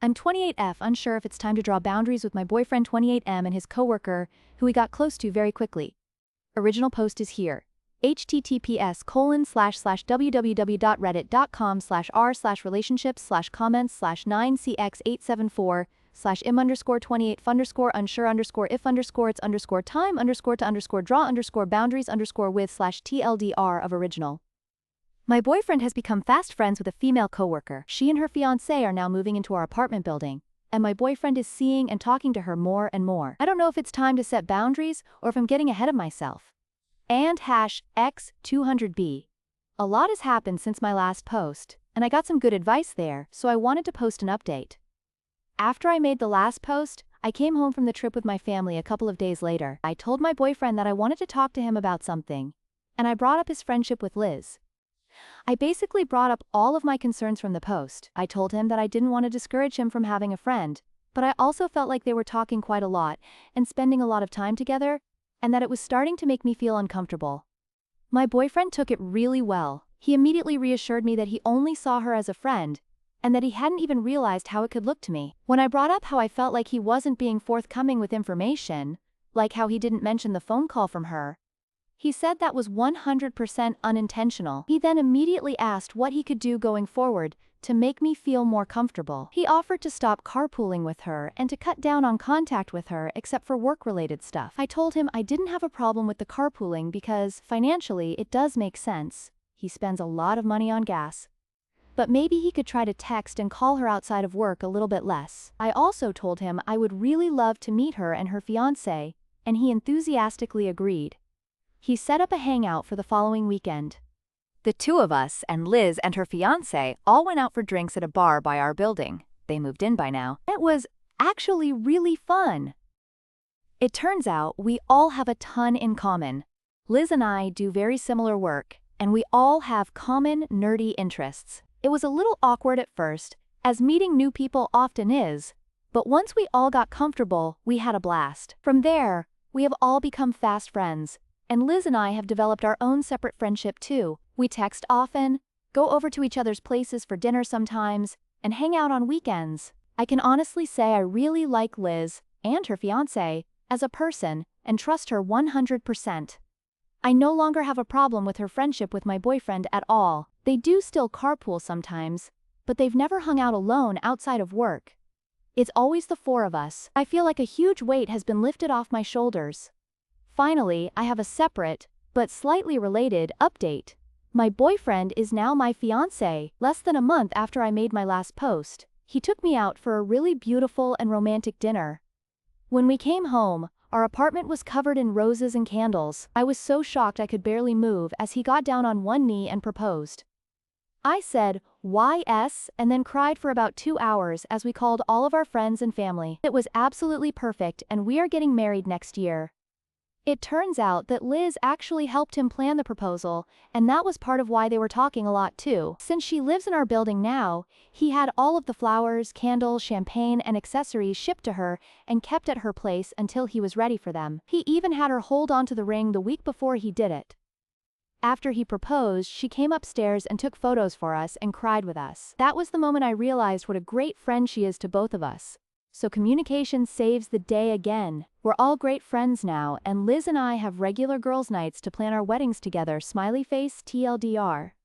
I'm 28F, unsure if it's time to draw boundaries with my boyfriend 28M and his coworker, who we got close to very quickly. Original post is here. https://www.reddit.com/r/relationship/comments/9cx874/im_428_f_draw_if_to_draw_with/TLDR of original. My boyfriend has become fast friends with a female coworker. She and her fiancé are now moving into our apartment building, and my boyfriend is seeing and talking to her more and more. I don't know if it's time to set boundaries or if I'm getting ahead of myself. And #X200B. A lot has happened since my last post, and I got some good advice there, so I wanted to post an update. After I made the last post, I came home from the trip with my family a couple of days later. I told my boyfriend that I wanted to talk to him about something, and I brought up his friendship with Liz. I basically brought up all of my concerns from the post. I told him that I didn't want to discourage him from having a friend, but I also felt like they were talking quite a lot and spending a lot of time together, and that it was starting to make me feel uncomfortable. My boyfriend took it really well. He immediately reassured me that he only saw her as a friend, and that he hadn't even realized how it could look to me. When I brought up how I felt like he wasn't being forthcoming with information, like how he didn't mention the phone call from her, he said that was 100% unintentional. He then immediately asked what he could do going forward to make me feel more comfortable. He offered to stop carpooling with her and to cut down on contact with her except for work-related stuff. I told him I didn't have a problem with the carpooling because, financially, it does make sense. He spends a lot of money on gas. But maybe he could try to text and call her outside of work a little bit less. I also told him I would really love to meet her and her fiancé, and he enthusiastically agreed. He set up a hangout for the following weekend. The two of us and Liz and her fiancé all went out for drinks at a bar by our building. They moved in by now. It was actually really fun. It turns out we all have a ton in common. Liz and I do very similar work, and we all have common nerdy interests. It was a little awkward at first, as meeting new people often is, but once we all got comfortable, we had a blast. From there, we have all become fast friends. And Liz and I have developed our own separate friendship too. We text often, go over to each other's places for dinner sometimes, and hang out on weekends. I can honestly say I really like Liz, and her fiancé, as a person, and trust her 100%. I no longer have a problem with her friendship with my boyfriend at all. They do still carpool sometimes, but they've never hung out alone outside of work. It's always the four of us. I feel like a huge weight has been lifted off my shoulders. Finally, I have a separate, but slightly related, update. My boyfriend is now my fiancé. Less than a month after I made my last post, he took me out for a really beautiful and romantic dinner. When we came home, our apartment was covered in roses and candles. I was so shocked I could barely move as he got down on one knee and proposed. I said, "YS," and then cried for about 2 hours as we called all of our friends and family. It was absolutely perfect, and we are getting married next year. It turns out that Liz actually helped him plan the proposal, and that was part of why they were talking a lot too. Since she lives in our building now, he had all of the flowers, candles, champagne, and accessories shipped to her and kept at her place until he was ready for them. He even had her hold onto the ring the week before he did it. After he proposed, she came upstairs and took photos for us and cried with us. That was the moment I realized what a great friend she is to both of us. So communication saves the day again. We're all great friends now, and Liz and I have regular girls' nights to plan our weddings together. Smiley face TLDR.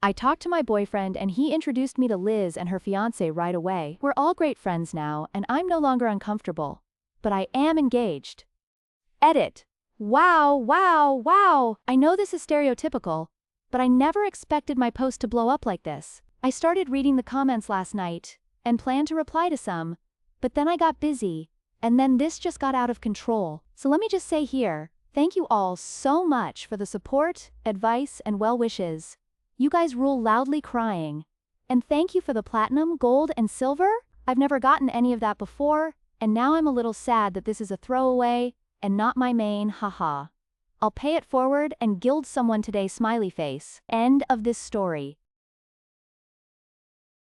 I talked to my boyfriend and he introduced me to Liz and her fiancé right away. We're all great friends now, and I'm no longer uncomfortable. But I am engaged. Edit. Wow, wow, wow. I know this is stereotypical, but I never expected my post to blow up like this. I started reading the comments last night and planned to reply to some, but then I got busy, and then this just got out of control. So let me just say here, thank you all so much for the support, advice, and well wishes. You guys rule. Loudly crying. And thank you for the platinum, gold, and silver. I've never gotten any of that before, and now I'm a little sad that this is a throwaway and not my main, haha. I'll pay it forward and gild someone today. Smiley face. End of this story.